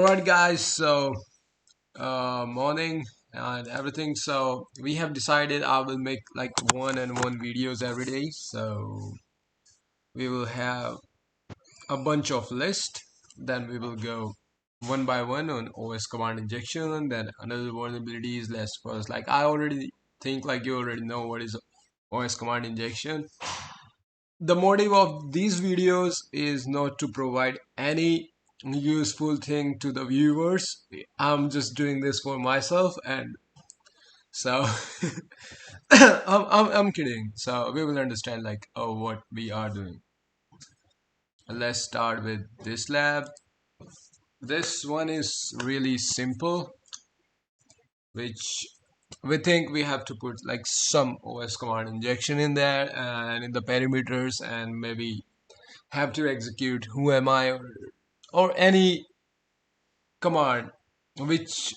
Alright guys, so morning and everything. So we have decided I will make like one and one videos every day. So we will have a bunch of list. Then we will go one by one on OS command injection. Then another vulnerabilities list first. Like I already think like you already know what is OS command injection. The motive of these videos is not to provide any useful thing to the viewers. I'm just doing this for myself, and so I'm kidding. So we will understand like what we are doing. Let's start with this lab. This one is really simple, which we think we have to put like some OS command injection in there and in the parameters, and maybe have to execute who am I, or any command which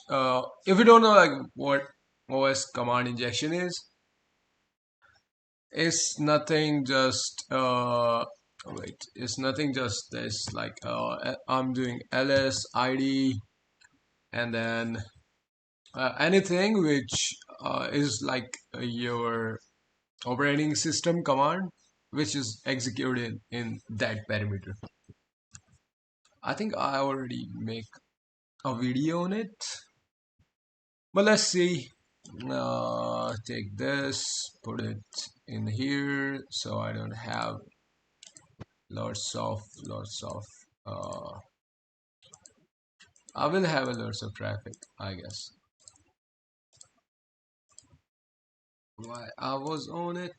if you don't know like what OS command injection is, it's nothing just it's nothing just this like I'm doing ls id and then anything which is like your operating system command which is executed in that parameter. I think I already make a video on it, but let's see. Take this, put it in here so I don't have lots of uh, I will have a lots of traffic, I guess. Why I was on it.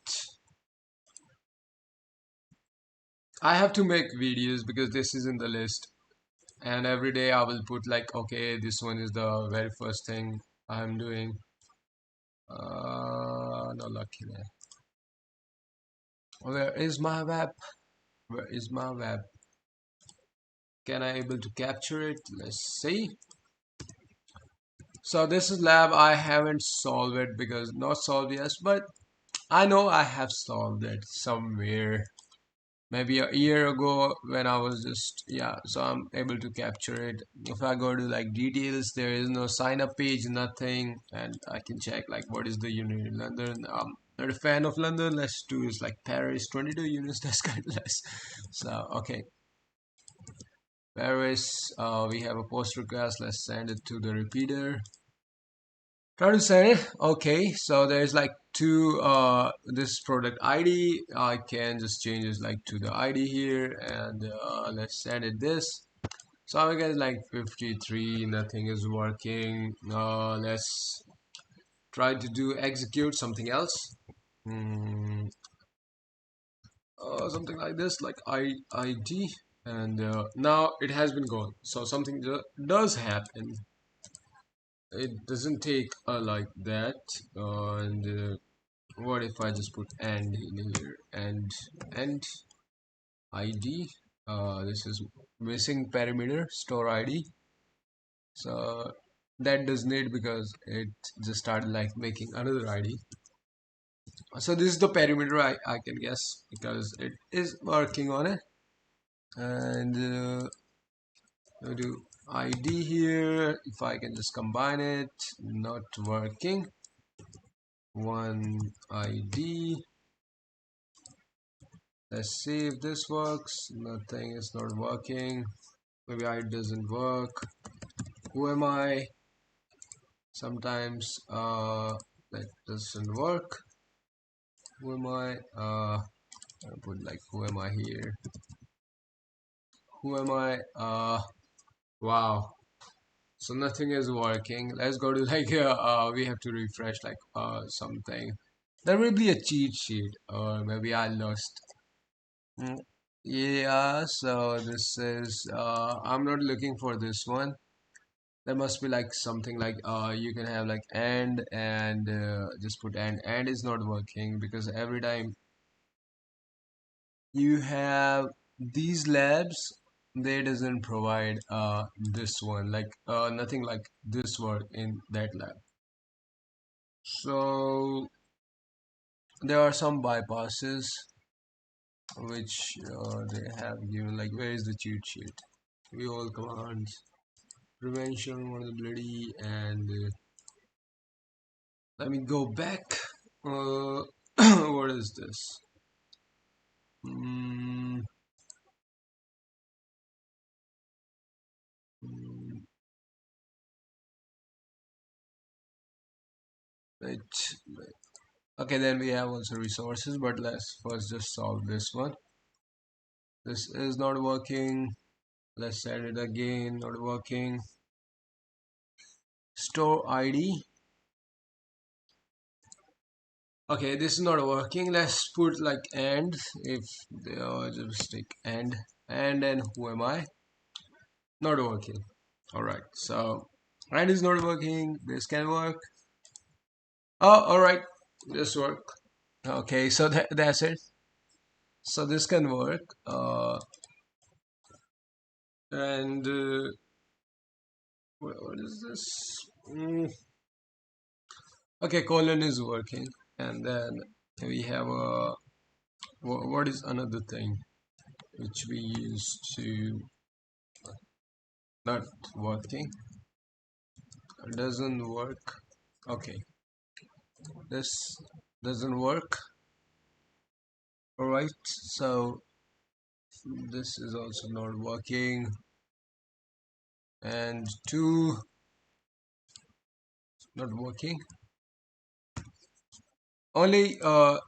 I have to make videos because this is in the list, and every day I will put like, okay, this one is the very first thing I'm doing. No lucky there. Where is my web? Where is my web? Can I able to capture it? Let's see. So this is lab I haven't solved it because not solved yet, but I know I have solved it somewhere. Maybe a year ago when I was just, yeah, so I'm able to capture it. If I go to like details, there is no sign up page, nothing, and I can check like what is the unit in London. Not a fan of London. Let's do is like Paris, 22 units. That's kind of less. So okay, Paris. We have a post request. Let's send it to the repeater. Try to send it. Okay, so there's like two this product ID. I can just change it like to the ID here, and let's send it this. So I get like 53. Nothing is working. Let's try to do execute something else. Hmm, something like this, like ID, and now it has been gone. So something does happen. It doesn't take like that, and what if I just put and in here and id. This is missing parameter store id, so that does need because it just started like making another id. So this is the parameter I can guess because it is working on it, and we do id here. If I can just combine it, not working. One id. Let's see if this works. Nothing is not working. Maybe it doesn't work. Who am I? Sometimes that doesn't work. Who am I? I'll put like who am I here? Who am I? Wow. So nothing is working. Let's go to like we have to refresh like something. There will be a cheat sheet, or maybe I lost. Mm, yeah, so this is I'm not looking for this one. There must be like something like you can have like and just put and is not working because every time you have these labs, they doesn't provide this one, like nothing like this work in that lab. So there are some bypasses which they have given, like where is the cheat sheet? We all commands. prevention vulnerability, and let me go back. What is this? Mm, mm, wait. Okay, then we have also resources, but let's first just solve this one. This is not working. Let's set it again. Not working. Store ID. Okay, this is not working. Let's put like and. If they are just stick and who am I? Not working. All right, so and is not working. This can work. Oh, all right, this work. Okay, so that's it. So this can work. And what is this? Okay, colon is working, and then we have a what is another thing which we use to not working, doesn't work. Okay, this doesn't work. All right, so this is also not working, and two not working. Only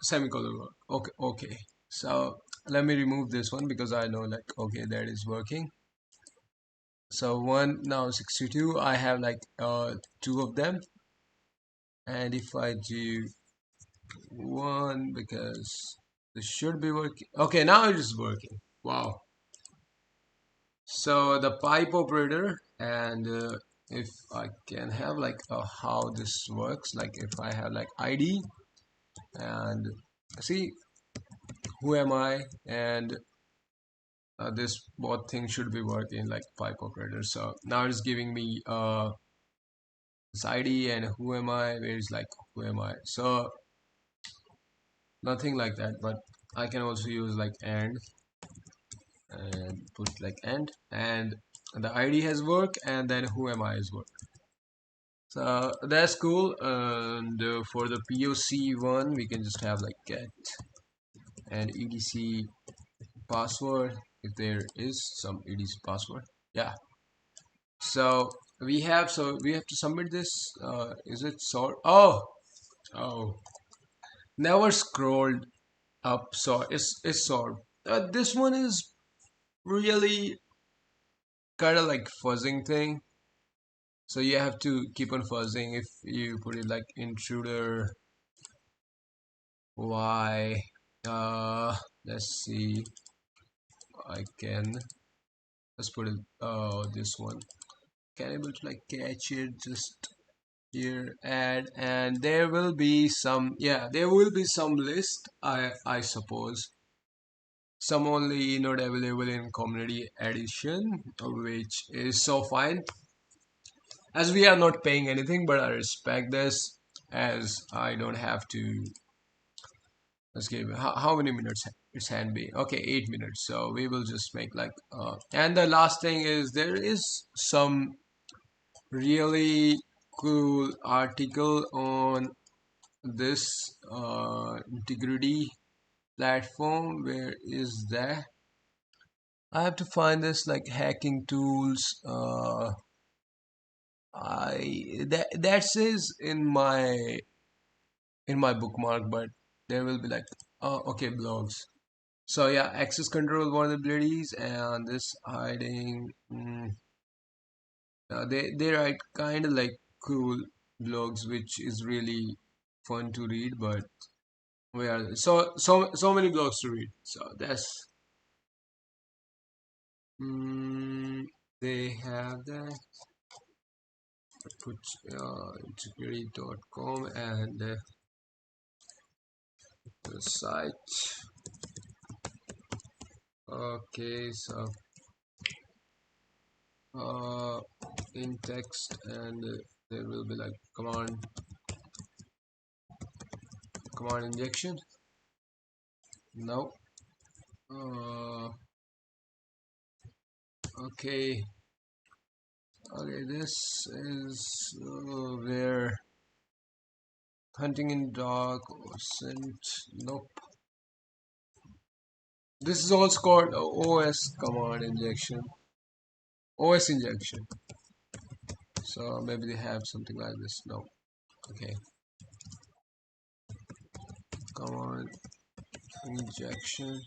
semicolon work. Okay, okay. So let me remove this one because I know like okay that is working. So one now 62. I have like two of them, and if I do one because this should be working. Okay, now it is working. Wow. So the pipe operator, and if I can have like how this works, like if I have like ID and see who am I, and this both things should be working like pipe operator. So now it's giving me this ID and who am I, where is like who am I. So nothing like that, but I can also use like and put like and the ID has work, and then who am I is work. So that's cool. And for the POC one, we can just have like get and etc password if there is some etc password. Yeah. So we have to submit this. Is it sort? Oh, never scrolled up. So it's sort. This one is really kind of like fuzzing thing. So you have to keep on fuzzing. If you put it like intruder y, let's see. I can let's put it this one. Can able to like catch it just here add, and there will be some, yeah, there will be some list, I suppose, some only not available in community edition, which is so fine as we are not paying anything, but I respect this as I don't have to. Let's give how many minutes it's hand be. Okay, 8 minutes, so we will just make like and the last thing is there is some really cool article on this integrity platform. Where is that? I have to find this like hacking tools. I that says in my bookmark, but there will be like okay, blogs. So yeah, access control vulnerabilities and this hiding. They write kind of like cool blogs, which is really fun to read, but we are so many blogs to read. So that's they have that. Put security.com and the site. Okay, so uh, in text, and there will be like command injection. No. Uh, okay. Okay, this is where hunting in dark or scent. Nope. This is also called OS command injection. OS injection. So maybe they have something like this. No. Okay. Command injection.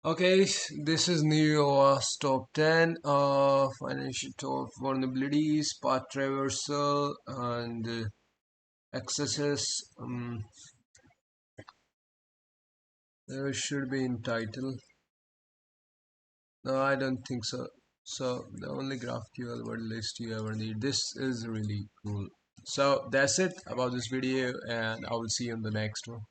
Okay, this is New OWASP top 10 financial top vulnerabilities, path traversal, and accesses. There should be in title. No, I don't think so. So the only GraphQL word list you ever need. This is really cool. So that's it about this video, and I will see you in the next one.